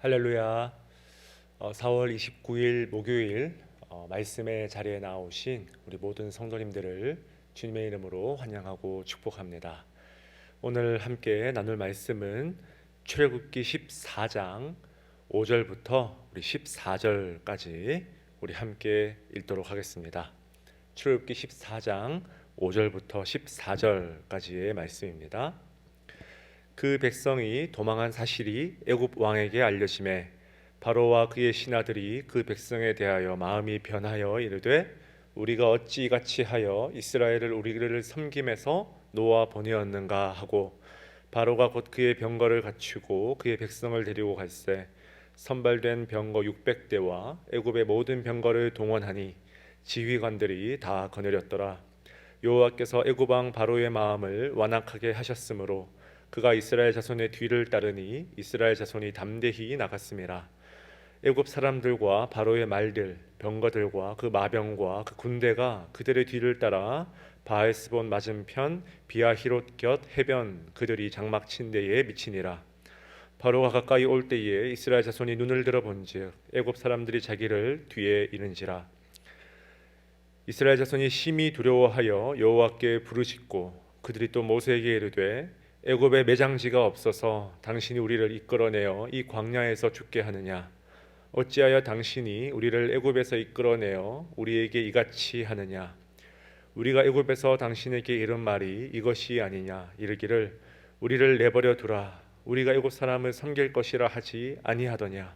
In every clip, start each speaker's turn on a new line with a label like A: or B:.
A: 할렐루야. 4월 29일 목요일 말씀의 자리에 나오신 우리 모든 성도님들을 주님의 이름으로 환영하고 축복합니다. 오늘 함께 나눌 말씀은 출애굽기 14장 5절부터 우리 14절까지 우리 함께 읽도록 하겠습니다. 출애굽기 14장 5절부터 14절까지의 말씀입니다. 그 백성이 도망한 사실이 애굽 왕에게 알려지매 바로와 그의 신하들이 그 백성에 대하여 마음이 변하여 이르되 우리가 어찌 이같이 하여 이스라엘을 우리를 섬김에서 놓아 보내었는가 하고 바로가 곧 그의 병거를 갖추고 그의 백성을 데리고 갈새 선발된 병거 600대와 애굽의 모든 병거를 동원하니 지휘관들이 다 거느렸더라. 여호와께서 애굽 왕 바로의 마음을 완악하게 하셨으므로 그가 이스라엘 자손의 뒤를 따르니 이스라엘 자손이 담대히 나갔음이라. 애굽 사람들과 바로의 말들 병거들과 그 마병과 그 군대가 그들의 뒤를 따라 바에스본 맞은편 비아히롯 곁 해변 그들이 장막 친 데에 미치니라. 바로가 가까이 올 때에 이스라엘 자손이 눈을 들어 본즉 애굽 사람들이 자기를 뒤에 이른지라. 이스라엘 자손이 심히 두려워하여 여호와께 부르짖고 그들이 또 모세에게 이르되 애굽에 매장지가 없어서 당신이 우리를 이끌어내어 이 광야에서 죽게 하느냐? 어찌하여 당신이 우리를 애굽에서 이끌어내어 우리에게 이같이 하느냐? 우리가 애굽에서 당신에게 이른 말이 이것이 아니냐? 이르기를 우리를 내버려 두라. 우리가 애굽 사람을 섬길 것이라 하지 아니하더냐?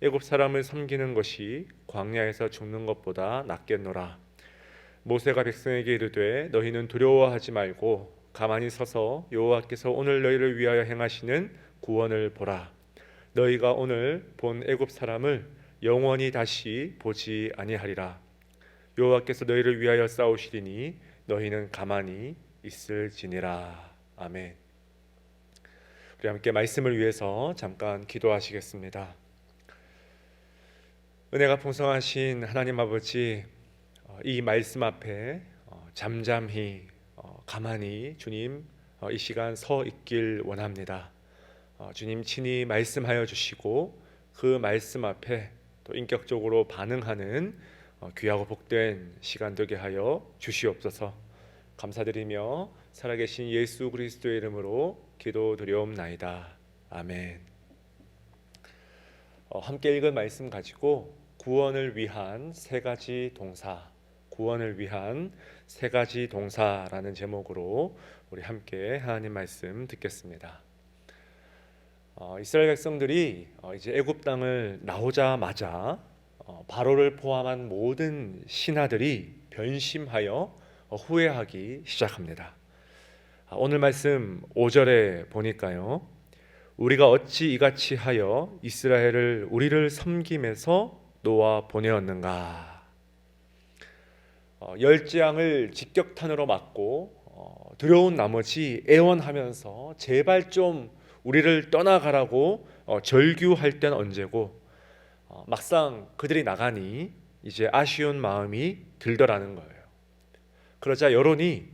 A: 애굽 사람을 섬기는 것이 광야에서 죽는 것보다 낫겠노라. 모세가 백성에게 이르되 너희는 두려워하지 말고 가만히 서서 여호와께서 오늘 너희를 위하여 행하시는 구원을 보라. 너희가 오늘 본 애굽 사람을 영원히 다시 보지 아니하리라. 여호와께서 너희를 위하여 싸우시리니 너희는 가만히 있을지니라. 아멘. 우리 함께 말씀을 위해서 잠깐 기도하시겠습니다. 은혜가 풍성하신 하나님 아버지, 이 말씀 앞에 잠잠히 가만히 주님 이 시간 서 있길 원합니다. 주님 친히 말씀하여 주시고 그 말씀 앞에 또 인격적으로 반응하는 귀하고 복된 시간 되게 하여 주시옵소서. 감사드리며 살아계신 예수 그리스도의 이름으로 기도드리옵나이다. 아멘. 함께 읽은 말씀 가지고 구원을 위한 세 가지 동사, 구원을 위한 세 가지 동사라는 제목으로 우리 함께 하나님 말씀 듣겠습니다. 이스라엘 백성들이 이제 애굽 땅을 나오자마자 바로를 포함한 모든 신하들이 변심하여 후회하기 시작합니다. 오늘 말씀 5절에 보니까요, 우리가 어찌 이같이 하여 이스라엘을 우리를 섬김에서 놓아 보내었는가. 열재앙을 직격탄으로 맞고 두려운 나머지 애원하면서 제발 좀 우리를 떠나가라고 절규할 땐 언제고 막상 그들이 나가니 이제 아쉬운 마음이 들더라는 거예요. 그러자 여론이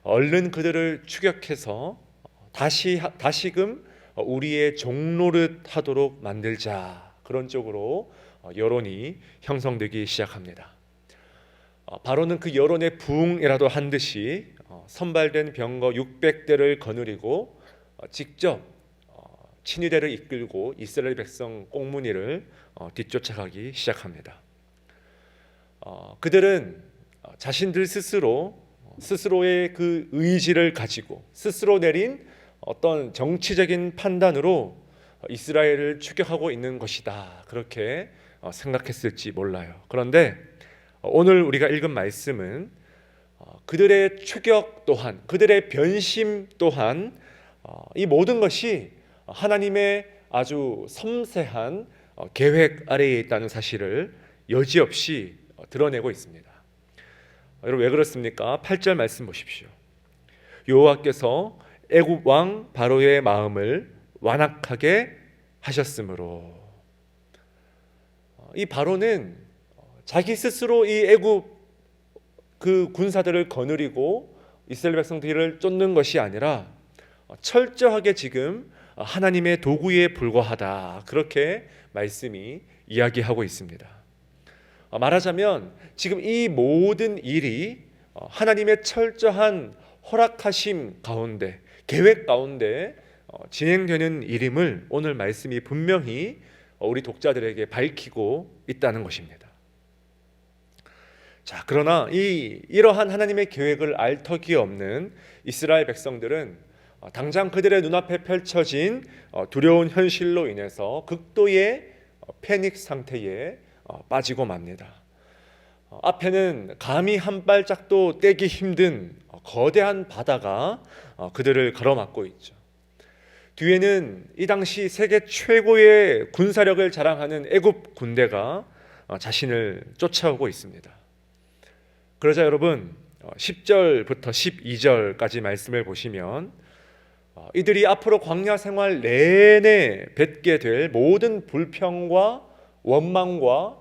A: 얼른 그들을 추격해서 다시금 우리의 종노릇 하도록 만들자, 그런 쪽으로 여론이 형성되기 시작합니다. 바로는 그 여론의 부응이라도 한 듯이 선발된 병거 600대를 거느리고 직접 친위대를 이끌고 이스라엘 백성 꽁무니를 뒤쫓아가기 시작합니다. 그들은 자신들 스스로의 그 의지를 가지고 스스로 내린 어떤 정치적인 판단으로 이스라엘을 추격하고 있는 것이다, 그렇게 생각했을지 몰라요. 그런데 오늘 우리가 읽은 말씀은 그들의 추격 또한, 그들의 변심 또한 이 모든 것이 하나님의 아주 섬세한 계획 아래에 있다는 사실을 여지없이 드러내고 있습니다. 여러분, 왜 그렇습니까? 8절 말씀 보십시오. 여호와께서 애굽 왕 바로의 마음을 완악하게 하셨으므로. 이 바로는 자기 스스로 이 애굽 그 군사들을 거느리고 이스라엘 백성들을 쫓는 것이 아니라 철저하게 지금 하나님의 도구에 불과하다. 그렇게 말씀이 이야기하고 있습니다. 말하자면 지금 이 모든 일이 하나님의 철저한 허락하심 가운데, 계획 가운데 진행되는 일임을 오늘 말씀이 분명히 우리 독자들에게 밝히고 있다는 것입니다. 자, 그러나 이러한 하나님의 계획을 알 턱이 없는 이스라엘 백성들은 당장 그들의 눈앞에 펼쳐진 두려운 현실로 인해서 극도의 패닉 상태에 빠지고 맙니다. 앞에는 감히 한 발짝도 떼기 힘든 거대한 바다가 그들을 가로막고 있죠. 뒤에는 이 당시 세계 최고의 군사력을 자랑하는 애굽 군대가 자신을 쫓아오고 있습니다. 그러자 여러분 10절부터 12절까지 말씀을 보시면 이들이 앞으로 광야 생활 내내 뱉게 될 모든 불평과 원망과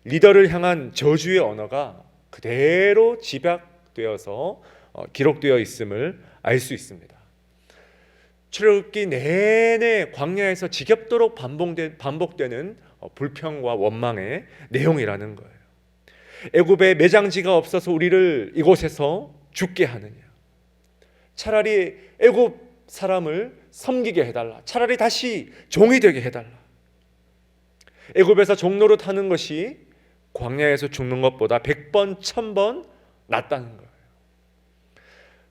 A: 리더를 향한 저주의 언어가 그대로 집약되어서 기록되어 있음을 알 수 있습니다. 출애굽기 내내 광야에서 지겹도록 반복되는 불평과 원망의 내용이라는 거예요. 애굽에 매장지가 없어서 우리를 이곳에서 죽게 하느냐, 차라리 애굽 사람을 섬기게 해달라, 차라리 다시 종이 되게 해달라. 애굽에서 종노릇 하는 것이 광야에서 죽는 것보다 100번 1000번 낫다는 거예요.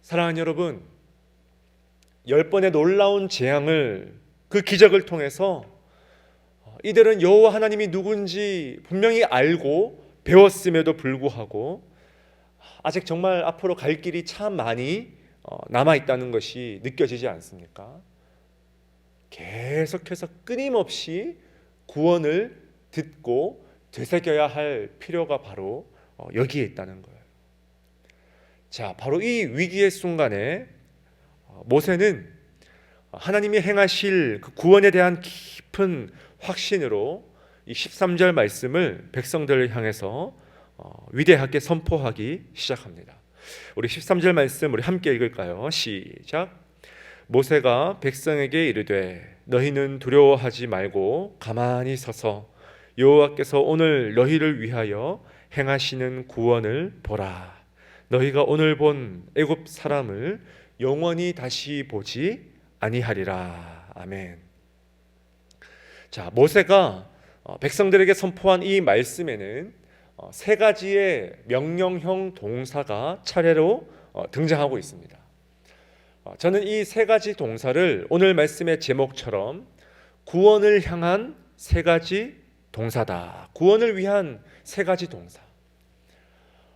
A: 사랑하는 여러분, 10번의 놀라운 재앙을, 그 기적을 통해서 이들은 여호와 하나님이 누군지 분명히 알고 배웠음에도 불구하고 아직 정말 앞으로 갈 길이 참 많이 남아있다는 것이 느껴지지 않습니까? 계속해서 끊임없이 구원을 듣고 되새겨야 할 필요가 바로 여기에 있다는 거예요. 자, 바로 이 위기의 순간에 모세는 하나님이 행하실 그 구원에 대한 깊은 확신으로 이 13절 말씀을 백성들을 향해서 위대하게 선포하기 시작합니다. 우리 13절 말씀 우리 함께 읽을까요? 시작. 모세가 백성에게 이르되 너희는 두려워하지 말고 가만히 서서 여호와께서 오늘 너희를 위하여 행하시는 구원을 보라. 너희가 오늘 본 애굽 사람을 영원히 다시 보지 아니하리라. 아멘. 자, 모세가 백성들에게 선포한 이 말씀에는 세 가지의 명령형 동사가 차례로 등장하고 있습니다. 저는 이 세 가지 동사를 오늘 말씀의 제목처럼 구원을 향한 세 가지 동사다, 구원을 위한 세 가지 동사,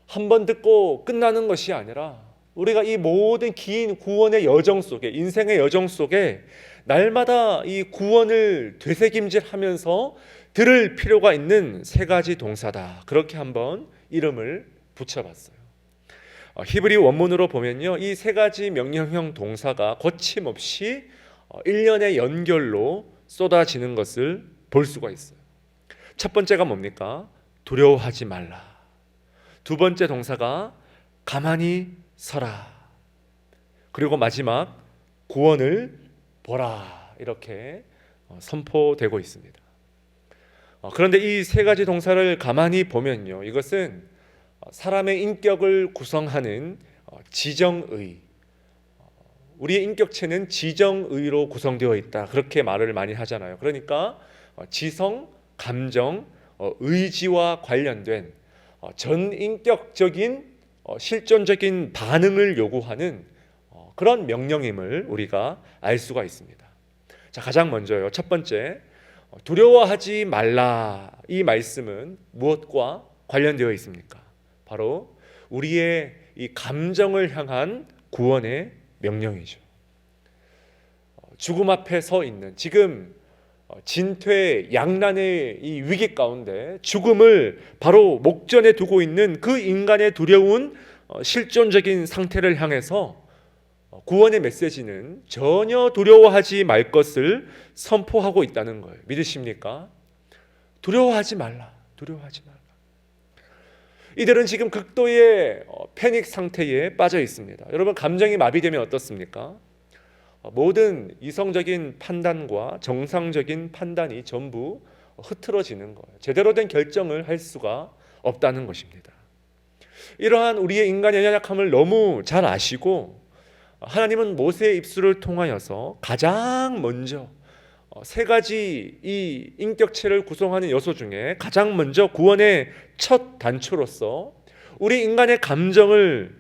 A: 한 번 듣고 끝나는 것이 아니라 우리가 이 모든 긴 구원의 여정 속에, 인생의 여정 속에 날마다 이 구원을 되새김질하면서 들을 필요가 있는 세 가지 동사다, 그렇게 한번 이름을 붙여봤어요. 히브리 원문으로 보면요, 이 세 가지 명령형 동사가 거침없이 일련의 연결로 쏟아지는 것을 볼 수가 있어요. 첫 번째가 뭡니까? 두려워하지 말라. 두 번째 동사가 가만히 서라. 그리고 마지막 구원을 보라. 이렇게 선포되고 있습니다. 그런데 이 세 가지 동사를 가만히 보면요, 이것은 사람의 인격을 구성하는 지정의, 우리의 인격체는 지정의로 구성되어 있다, 그렇게 말을 많이 하잖아요. 그러니까 지성, 감정, 의지와 관련된 전인격적인 실존적인 반응을 요구하는 그런 명령임을 우리가 알 수가 있습니다. 자, 가장 먼저요, 첫 번째, 두려워하지 말라. 이 말씀은 무엇과 관련되어 있습니까? 바로 우리의 이 감정을 향한 구원의 명령이죠. 죽음 앞에 서 있는, 지금 진퇴양난의 이 위기 가운데 죽음을 바로 목전에 두고 있는 그 인간의 두려운 실존적인 상태를 향해서 구원의 메시지는 전혀 두려워하지 말 것을 선포하고 있다는 거예요. 믿으십니까? 두려워하지 말라. 두려워하지 말라. 이들은 지금 극도의 패닉 상태에 빠져 있습니다. 여러분, 감정이 마비되면 어떻습니까? 모든 이성적인 판단과 정상적인 판단이 전부 흐트러지는 거예요. 제대로 된 결정을 할 수가 없다는 것입니다. 이러한 우리의 인간의 연약함을 너무 잘 아시고 하나님은 모세의 입술을 통하여서 가장 먼저 세 가지 이 인격체를 구성하는 요소 중에 가장 먼저 구원의 첫 단초로서 우리 인간의 감정을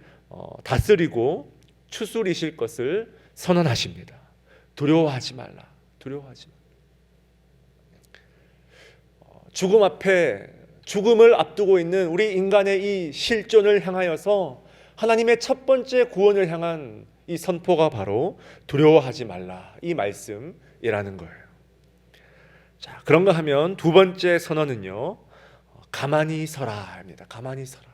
A: 다스리고 추스리실 것을 선언하십니다. 두려워하지 말라. 두려워하지 말라. 죽음 앞에 죽음을 앞두고 있는 우리 인간의 이 실존을 향하여서 하나님의 첫 번째 구원을 향한 이 선포가 바로 두려워하지 말라 이 말씀이라는 거예요. 자, 그런가 하면 두 번째 선언은요, 가만히 서라입니다. 가만히 서라.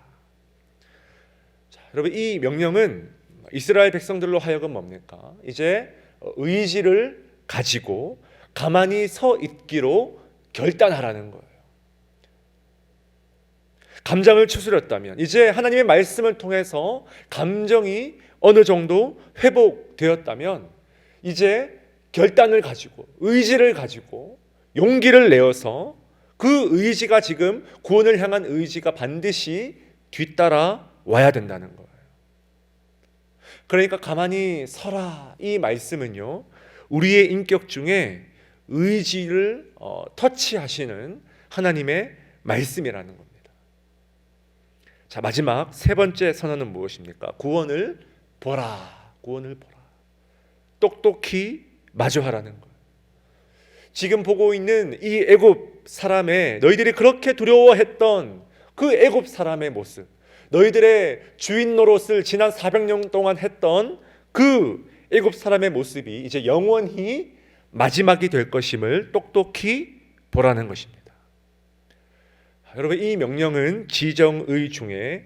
A: 자, 여러분 이 명령은 이스라엘 백성들로 하여금 뭡니까? 이제 의지를 가지고 가만히 서 있기로 결단하라는 거예요. 감정을 추스렸다면 이제 하나님의 말씀을 통해서 감정이 어느 정도 회복되었다면 이제 결단을 가지고 의지를 가지고 용기를 내어서 그 의지가 지금 구원을 향한 의지가 반드시 뒤따라 와야 된다는 거예요. 그러니까 가만히 서라 이 말씀은요, 우리의 인격 중에 의지를 터치하시는 하나님의 말씀이라는 겁니다. 자, 마지막 세 번째 선언은 무엇입니까? 구원을 보라. 구원을 보라. 똑똑히 마주하라는 거예요. 지금 보고 있는 이 애굽 사람의 너희들이 그렇게 두려워했던 그 애굽 사람의 모습, 너희들의 주인 노릇을 지난 400년 동안 했던 그 애굽 사람의 모습이 이제 영원히 마지막이 될 것임을 똑똑히 보라는 것입니다. 여러분 이 명령은 지정의 중에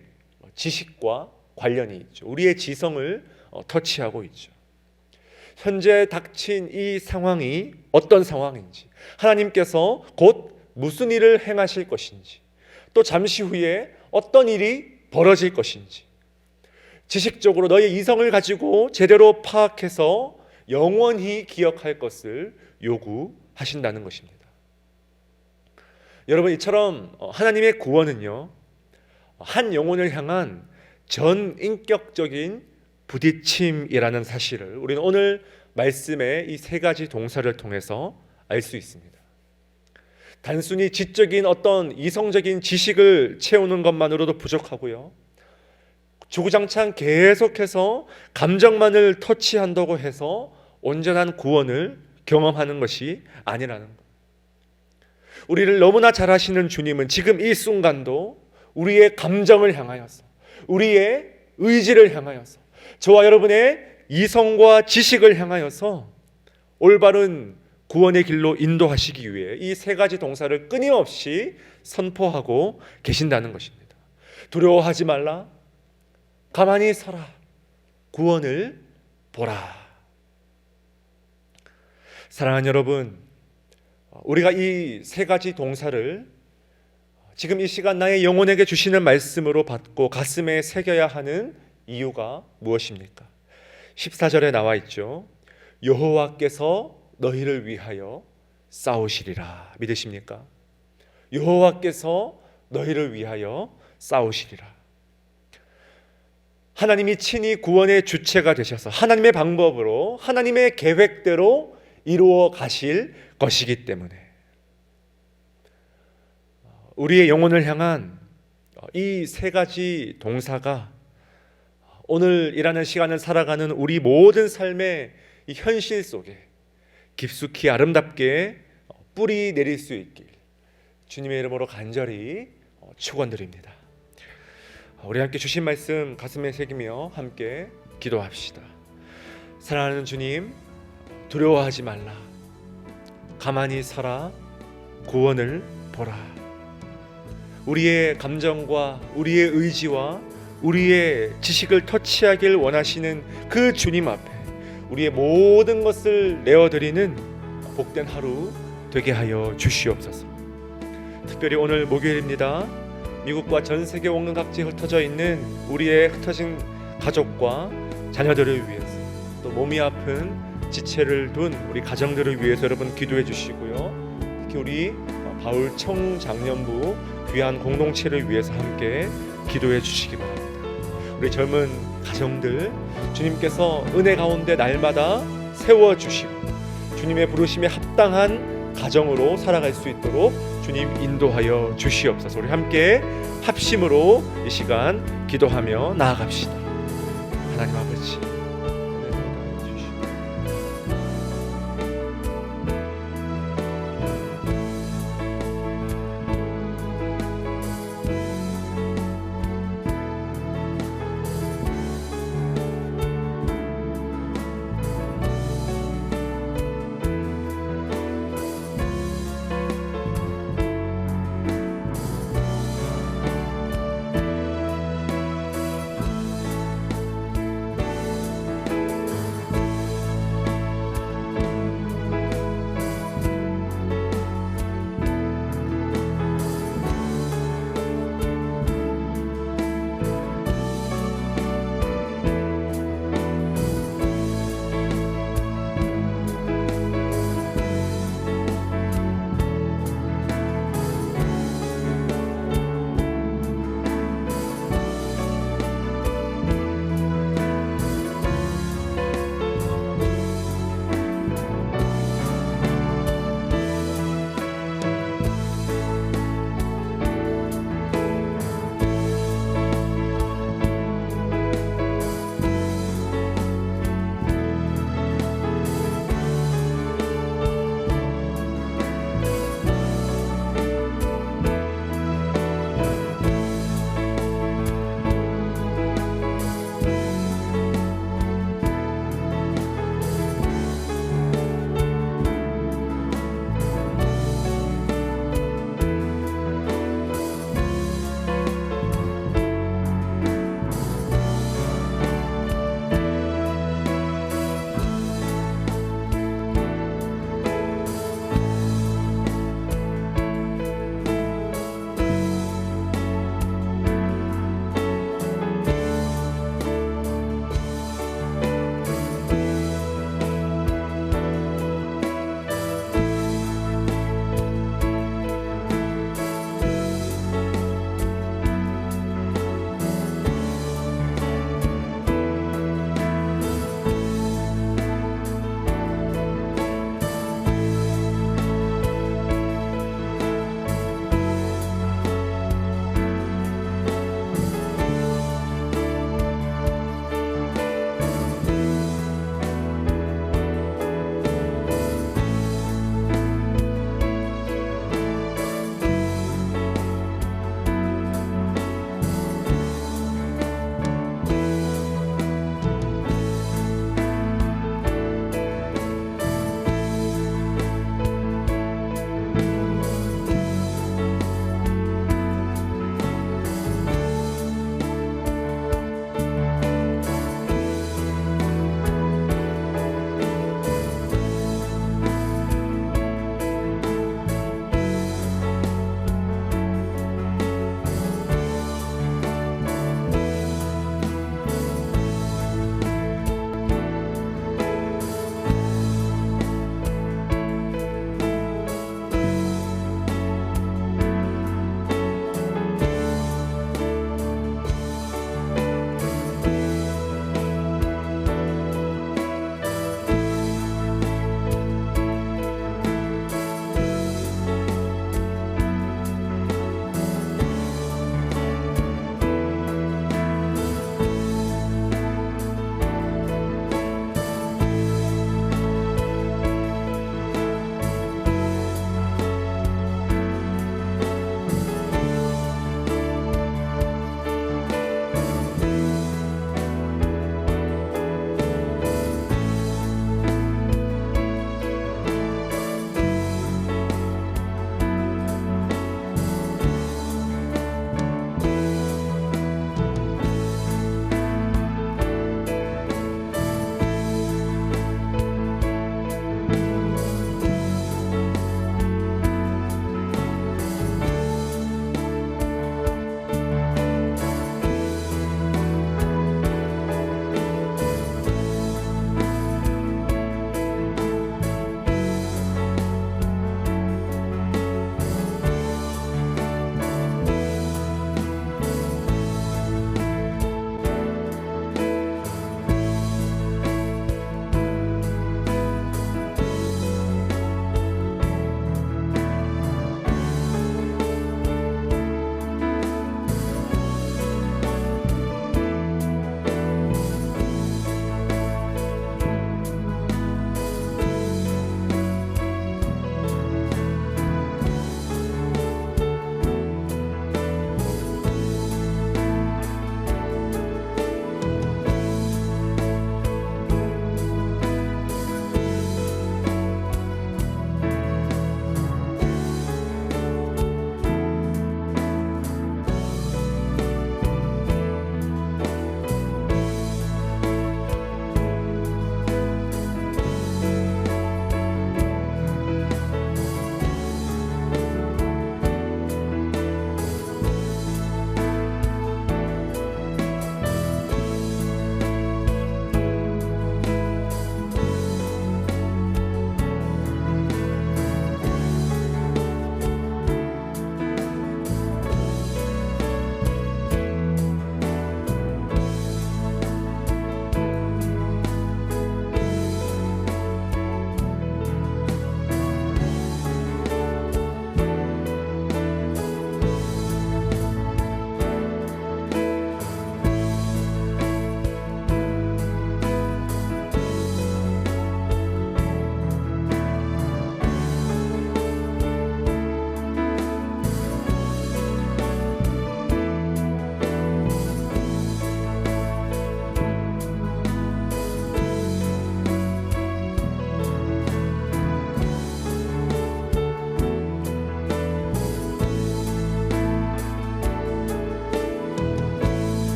A: 지식과 관련이 있죠. 우리의 지성을 터치하고 있죠. 현재 닥친 이 상황이 어떤 상황인지, 하나님께서 곧 무슨 일을 행하실 것인지, 또 잠시 후에 어떤 일이 벌어질 것인지 지식적으로 너의 이성을 가지고 제대로 파악해서 영원히 기억할 것을 요구하신다는 것입니다. 여러분 이처럼 하나님의 구원은요, 한 영혼을 향한 전인격적인 부딪힘이라는 사실을 우리는 오늘 말씀의 이 세 가지 동사를 통해서 알 수 있습니다. 단순히 지적인 어떤 이성적인 지식을 채우는 것만으로도 부족하고요, 주구장창 계속해서 감정만을 터치한다고 해서 온전한 구원을 경험하는 것이 아니라는 것. 우리를 너무나 잘 아시는 주님은 지금 이 순간도 우리의 감정을 향하여서, 우리의 의지를 향하여서, 저와 여러분의 이성과 지식을 향하여서 올바른 구원의 길로 인도하시기 위해 이 세 가지 동사를 끊임없이 선포하고 계신다는 것입니다. 두려워하지 말라, 가만히 서라, 구원을 보라. 사랑하는 여러분, 우리가 이 세 가지 동사를 지금 이 시간 나의 영혼에게 주시는 말씀으로 받고 가슴에 새겨야 하는 이유가 무엇입니까? 14절에 나와 있죠. 여호와께서 너희를 위하여 싸우시리라. 믿으십니까? 여호와께서 너희를 위하여 싸우시리라. 하나님이 친히 구원의 주체가 되셔서 하나님의 방법으로 하나님의 계획대로 이루어 가실 것이기 때문에 우리의 영혼을 향한 이 세 가지 동사가 오늘이라는 시간을 살아가는 우리 모든 삶의 이 현실 속에 깊숙이 아름답게 뿌리 내릴 수 있길 주님의 이름으로 간절히 축원드립니다. 우리 함께 주신 말씀 가슴에 새기며 함께 기도합시다. 사랑하는 주님, 두려워하지 말라, 가만히 서라, 구원을 보라. 우리의 감정과 우리의 의지와 우리의 지식을 터치하길 원하시는 그 주님 앞에 우리의 모든 것을 내어드리는 복된 하루 되게 하여 주시옵소서. 특별히 오늘 목요일입니다. 미국과 전 세계 온갖 각지에 흩어져 있는 우리의 흩어진 가족과 자녀들을 위해서, 또 몸이 아픈 지체를 둔 우리 가정들을 위해서 여러분 기도해 주시고요. 특히 우리 바울 청장년부 귀한 공동체를 위해서 함께 기도해 주시기 바랍니다. 우리 젊은 가정들 주님께서 은혜 가운데 날마다 세워주시고 주님의 부르심에 합당한 가정으로 살아갈 수 있도록 주님 인도하여 주시옵소서. 우리 함께 합심으로 이 시간 기도하며 나아갑시다. 하나님 아버지,